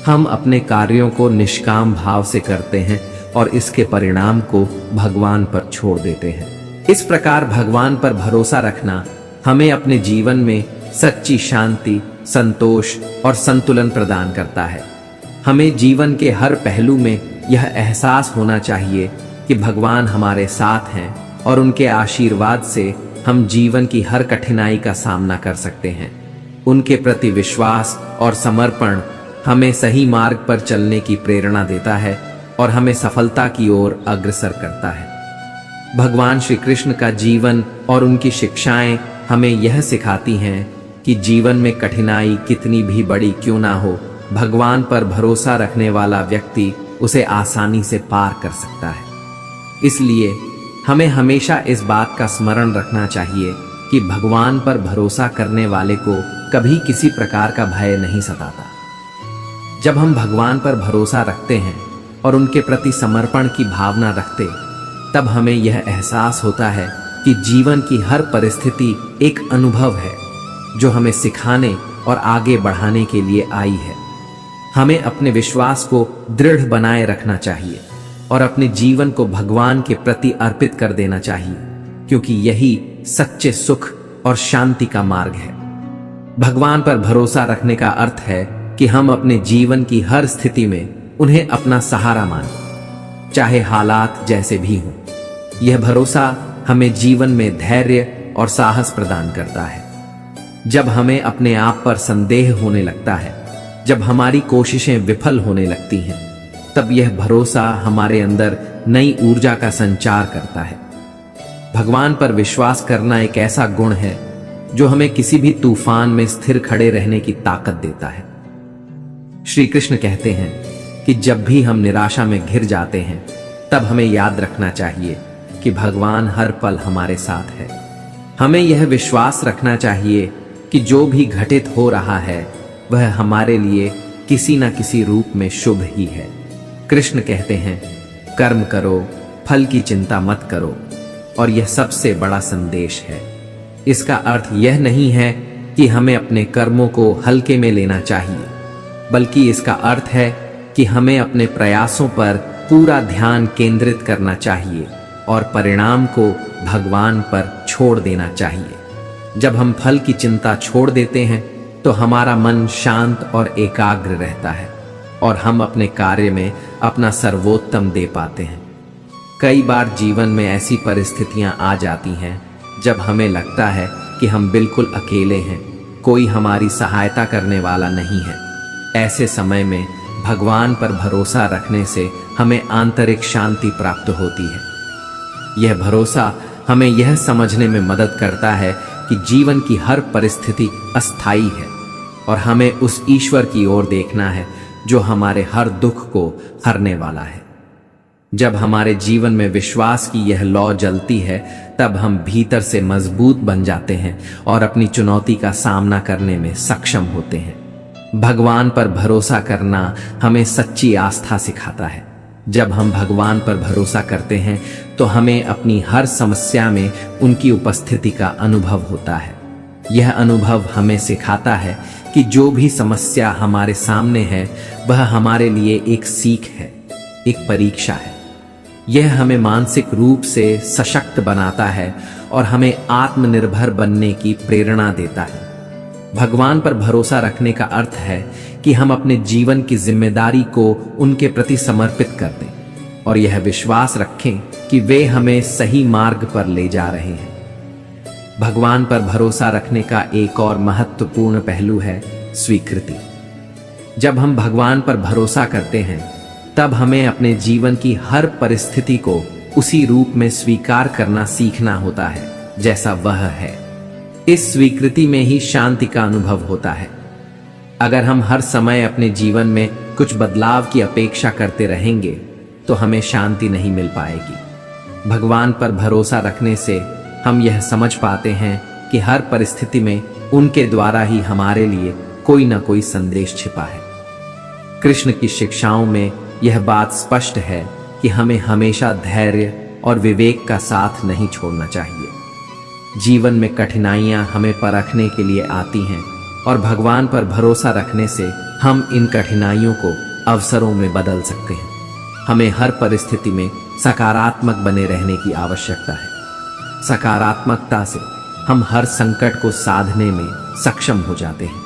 हम अपने कार्यों को निष्काम भाव से करते हैं और इसके परिणाम को भगवान पर छोड़ देते हैं। इस प्रकार भगवान पर भरोसा रखना हमें अपने जीवन में सच्ची शांति, संतोष और संतुलन प्रदान करता है। हमें जीवन के हर पहलू में यह एहसास होना चाहिए कि भगवान हमारे साथ हैं और उनके आशीर्वाद से हम जीवन की हर कठिनाई का सामना कर सकते हैं। उनके प्रति विश्वास और समर्पण हमें सही मार्ग पर चलने की प्रेरणा देता है और हमें सफलता की ओर अग्रसर करता है। भगवान श्री कृष्ण का जीवन और उनकी शिक्षाएं हमें यह सिखाती हैं कि जीवन में कठिनाई कितनी भी बड़ी क्यों ना हो, भगवान पर भरोसा रखने वाला व्यक्ति उसे आसानी से पार कर सकता है। इसलिए हमें हमेशा इस बात का स्मरण रखना चाहिए कि भगवान पर भरोसा करने वाले को कभी किसी प्रकार का भय नहीं सताता। जब हम भगवान पर भरोसा रखते हैं और उनके प्रति समर्पण की भावना रखते, तब हमें यह एहसास होता है कि जीवन की हर परिस्थिति एक अनुभव है जो हमें सिखाने और आगे बढ़ाने के लिए आई है। हमें अपने विश्वास को दृढ़ बनाए रखना चाहिए और अपने जीवन को भगवान के प्रति अर्पित कर देना चाहिए, क्योंकि यही सच्चे सुख और शांति का मार्ग है। भगवान पर भरोसा रखने का अर्थ है कि हम अपने जीवन की हर स्थिति में उन्हें अपना सहारा मानें, चाहे हालात जैसे भी हों। यह भरोसा हमें जीवन में धैर्य और साहस प्रदान करता है। जब हमें अपने आप पर संदेह होने लगता है, जब हमारी कोशिशें विफल होने लगती हैं, तब यह भरोसा हमारे अंदर नई ऊर्जा का संचार करता है। भगवान पर विश्वास करना एक ऐसा गुण है जो हमें किसी भी तूफान में स्थिर खड़े रहने की ताकत देता है। श्री कृष्ण कहते हैं कि जब भी हम निराशा में घिर जाते हैं तब हमें याद रखना चाहिए कि भगवान हर पल हमारे साथ है। हमें यह विश्वास रखना चाहिए कि जो भी घटित हो रहा है वह हमारे लिए किसी न किसी रूप में शुभ ही है। कृष्ण कहते हैं, कर्म करो, फल की चिंता मत करो, और यह सबसे बड़ा संदेश है। इसका अर्थ यह नहीं है कि हमें अपने कर्मों को हल्के में लेना चाहिए, बल्कि इसका अर्थ है कि हमें अपने प्रयासों पर पूरा ध्यान केंद्रित करना चाहिए और परिणाम को भगवान पर छोड़ देना चाहिए। जब हम फल की चिंता छोड़ देते हैं तो हमारा मन शांत और एकाग्र रहता है और हम अपने कार्य में अपना सर्वोत्तम दे पाते हैं। कई बार जीवन में ऐसी परिस्थितियां आ जाती हैं जब हमें लगता है कि हम बिल्कुल अकेले हैं, कोई हमारी सहायता करने वाला नहीं है। ऐसे समय में भगवान पर भरोसा रखने से हमें आंतरिक शांति प्राप्त होती है। यह भरोसा हमें यह समझने में मदद करता है कि जीवन की हर परिस्थिति अस्थायी है और हमें उस ईश्वर की ओर देखना है जो हमारे हर दुख को हरने वाला है। जब हमारे जीवन में विश्वास की यह लौ जलती है तब हम भीतर से मजबूत बन जाते हैं और अपनी चुनौती का सामना करने में सक्षम होते हैं। भगवान पर भरोसा करना हमें सच्ची आस्था सिखाता है। जब हम भगवान पर भरोसा करते हैं तो हमें अपनी हर समस्या में उनकी उपस्थिति का अनुभव होता है। यह अनुभव हमें सिखाता है कि जो भी समस्या हमारे सामने है वह हमारे लिए एक सीख है, एक परीक्षा है। यह हमें मानसिक रूप से सशक्त बनाता है और हमें आत्मनिर्भर बनने की प्रेरणा देता है। भगवान पर भरोसा रखने का अर्थ है कि हम अपने जीवन की जिम्मेदारी को उनके प्रति समर्पित कर दें और यह विश्वास रखें कि वे हमें सही मार्ग पर ले जा रहे हैं। भगवान पर भरोसा रखने का एक और महत्वपूर्ण पहलू है स्वीकृति। जब हम भगवान पर भरोसा करते हैं तब हमें अपने जीवन की हर परिस्थिति को उसी रूप में स्वीकार करना सीखना होता है जैसा वह है। इस स्वीकृति में ही शांति का अनुभव होता है। अगर हम हर समय अपने जीवन में कुछ बदलाव की अपेक्षा करते रहेंगे तो हमें शांति नहीं मिल पाएगी। भगवान पर भरोसा रखने से हम यह समझ पाते हैं कि हर परिस्थिति में उनके द्वारा ही हमारे लिए कोई ना कोई संदेश छिपा है। कृष्ण की शिक्षाओं में यह बात स्पष्ट है कि हमें हमेशा धैर्य और विवेक का साथ नहीं छोड़ना चाहिए। जीवन में कठिनाइयां हमें परखने के लिए आती हैं और भगवान पर भरोसा रखने से हम इन कठिनाइयों को अवसरों में बदल सकते हैं। हमें हर परिस्थिति में सकारात्मक बने रहने की आवश्यकता है। सकारात्मकता से हम हर संकट को साधने में सक्षम हो जाते हैं।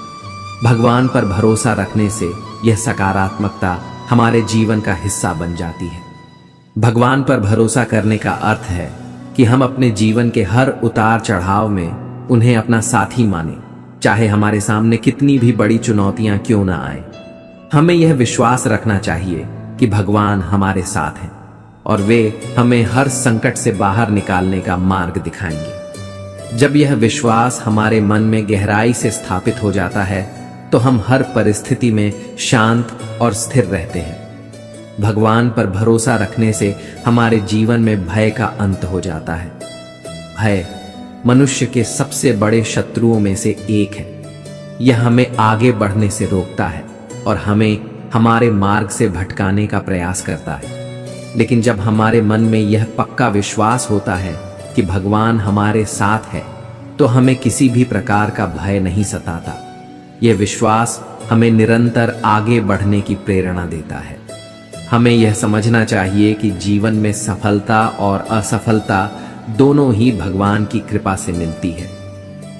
भगवान पर भरोसा रखने से यह सकारात्मकता हमारे जीवन का हिस्सा बन जाती है। भगवान पर भरोसा करने का अर्थ है कि हम अपने जीवन के हर उतार चढ़ाव में उन्हें अपना साथी माने, चाहे हमारे सामने कितनी भी बड़ी चुनौतियां क्यों ना आए। हमें यह विश्वास रखना चाहिए कि भगवान हमारे साथ हैं और वे हमें हर संकट से बाहर निकालने का मार्ग दिखाएंगे। जब यह विश्वास हमारे मन में गहराई से स्थापित हो जाता है तो हम हर परिस्थिति में शांत और स्थिर रहते हैं। भगवान पर भरोसा रखने से हमारे जीवन में भय का अंत हो जाता है। भय मनुष्य के सबसे बड़े शत्रुओं में से एक है। यह हमें आगे बढ़ने से रोकता है और हमें हमारे मार्ग से भटकाने का प्रयास करता है। लेकिन जब हमारे मन में यह पक्का विश्वास होता है कि भगवान हमारे साथ है तो हमें किसी भी प्रकार का भय नहीं सताता। यह विश्वास हमें निरंतर आगे बढ़ने की प्रेरणा देता है। हमें यह समझना चाहिए कि जीवन में सफलता और असफलता दोनों ही भगवान की कृपा से मिलती है।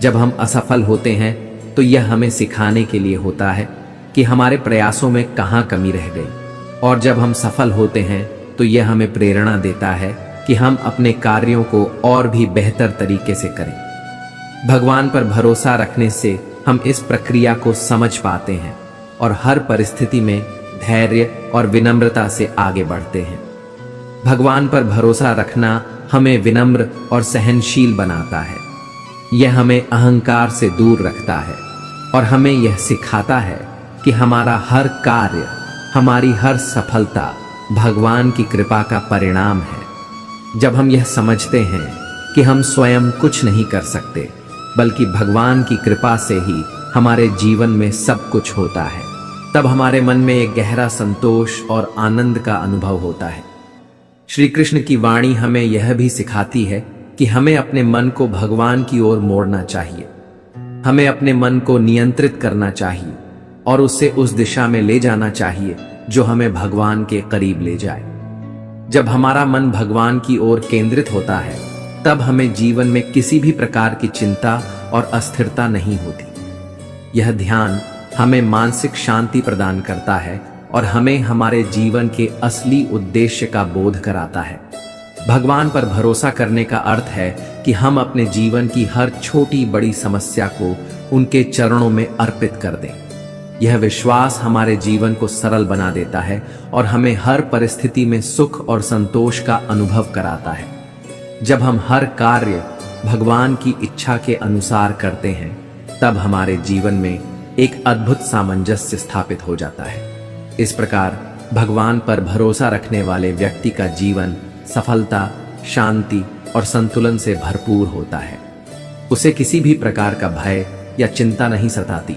जब हम असफल होते हैं तो यह हमें सिखाने के लिए होता है कि हमारे प्रयासों में कहाँ कमी रह गई, और जब हम सफल होते हैं तो यह हमें प्रेरणा देता है कि हम अपने कार्यों को और भी बेहतर तरीके से करें। भगवान पर भरोसा रखने से हम इस प्रक्रिया को समझ पाते हैं और हर परिस्थिति में धैर्य और विनम्रता से आगे बढ़ते हैं। भगवान पर भरोसा रखना हमें विनम्र और सहनशील बनाता है। यह हमें अहंकार से दूर रखता है और हमें यह सिखाता है कि हमारा हर कार्य, हमारी हर सफलता भगवान की कृपा का परिणाम है। जब हम यह समझते हैं कि हम स्वयं कुछ नहीं कर सकते, बल्कि भगवान की कृपा से ही हमारे जीवन में सब कुछ होता है, तब हमारे मन में एक गहरा संतोष और आनंद का अनुभव होता है। श्री कृष्ण की वाणी हमें यह भी सिखाती है कि हमें अपने मन को भगवान की ओर मोड़ना चाहिए। हमें अपने मन को नियंत्रित करना चाहिए और उसे उस दिशा में ले जाना चाहिए जो हमें भगवान के करीब ले जाए। जब हमारा मन भगवान की ओर केंद्रित होता है, तब हमें जीवन में किसी भी प्रकार की चिंता और अस्थिरता नहीं होती। यह ध्यान हमें मानसिक शांति प्रदान करता है और हमें हमारे जीवन के असली उद्देश्य का बोध कराता है। भगवान पर भरोसा करने का अर्थ है कि हम अपने जीवन की हर छोटी बड़ी समस्या को उनके चरणों में अर्पित कर दें। यह विश्वास हमारे जीवन को सरल बना देता है और हमें हर परिस्थिति में सुख और संतोष का अनुभव कराता है। जब हम हर कार्य भगवान की इच्छा के अनुसार करते हैं, तब हमारे जीवन में एक अद्भुत सामंजस्य स्थापित हो जाता है। इस प्रकार भगवान पर भरोसा रखने वाले व्यक्ति का जीवन सफलता, शांति और संतुलन से भरपूर होता है। उसे किसी भी प्रकार का भय या चिंता नहीं सताती,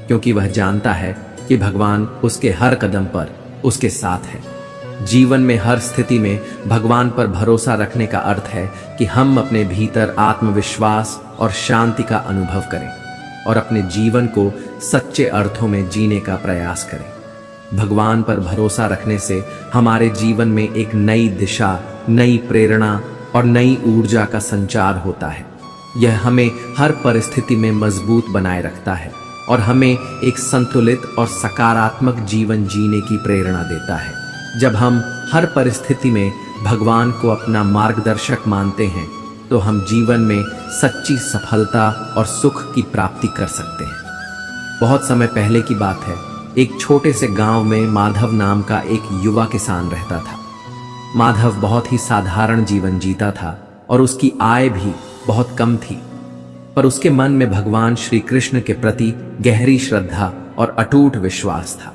क्योंकि वह जानता है कि भगवान उसके हर कदम पर उसके साथ है। जीवन में हर स्थिति में भगवान पर भरोसा रखने का अर्थ है कि हम अपने भीतर आत्मविश्वास और शांति का अनुभव करें और अपने जीवन को सच्चे अर्थों में जीने का प्रयास करें। भगवान पर भरोसा रखने से हमारे जीवन में एक नई दिशा, नई प्रेरणा और नई ऊर्जा का संचार होता है। यह हमें हर परिस्थिति में मजबूत बनाए रखता है और हमें एक संतुलित और सकारात्मक जीवन जीने की प्रेरणा देता है। जब हम हर परिस्थिति में भगवान को अपना मार्गदर्शक मानते हैं, तो हम जीवन में सच्ची सफलता और सुख की प्राप्ति कर सकते हैं। बहुत समय पहले की बात है, एक छोटे से गांव में माधव नाम का एक युवा किसान रहता था। माधव बहुत ही साधारण जीवन जीता था और उसकी आय भी बहुत कम थी, पर उसके मन में भगवान श्री कृष्ण के प्रति गहरी श्रद्धा और अटूट विश्वास था।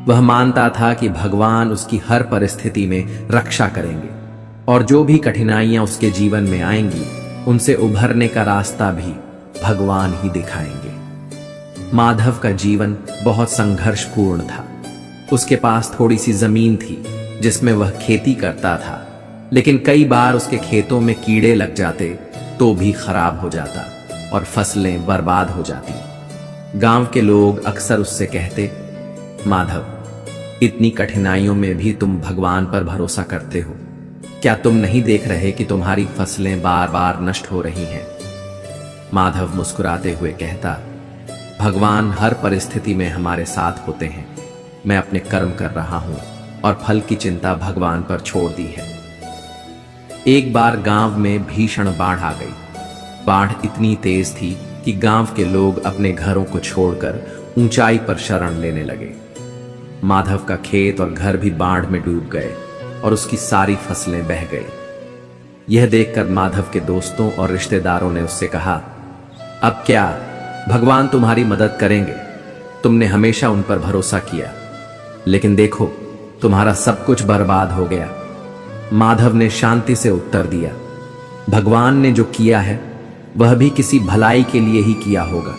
वह मानता था कि भगवान उसकी हर परिस्थिति में रक्षा करेंगे और जो भी कठिनाइयां उसके जीवन में आएंगी, उनसे उभरने का रास्ता भी भगवान ही दिखाएंगे। माधव का जीवन बहुत संघर्षपूर्ण था। उसके पास थोड़ी सी जमीन थी जिसमें वह खेती करता था, लेकिन कई बार उसके खेतों में कीड़े लग जाते तो भी खराब हो जाता और फसलें बर्बाद हो जाती। गांव के लोग अक्सर उससे कहते, माधव, इतनी कठिनाइयों में भी तुम भगवान पर भरोसा करते हो, क्या तुम नहीं देख रहे कि तुम्हारी फसलें बार बार नष्ट हो रही हैं? माधव मुस्कुराते हुए कहता, भगवान हर परिस्थिति में हमारे साथ होते हैं। मैं अपने कर्म कर रहा हूं और फल की चिंता भगवान पर छोड़ दी है। एक बार गांव में भीषण बाढ़ आ गई। बाढ़ इतनी तेज थी कि गांव के लोग अपने घरों को छोड़कर ऊंचाई पर शरण लेने लगे। माधव का खेत और घर भी बाढ़ में डूब गए और उसकी सारी फसलें बह गई। यह देखकर माधव के दोस्तों और रिश्तेदारों ने उससे कहा, अब क्या, भगवान तुम्हारी मदद करेंगे। तुमने हमेशा उन पर भरोसा किया, लेकिन देखो तुम्हारा सब कुछ बर्बाद हो गया। माधव ने शांति से उत्तर दिया, भगवान ने जो किया है वह भी किसी भलाई के लिए ही किया होगा।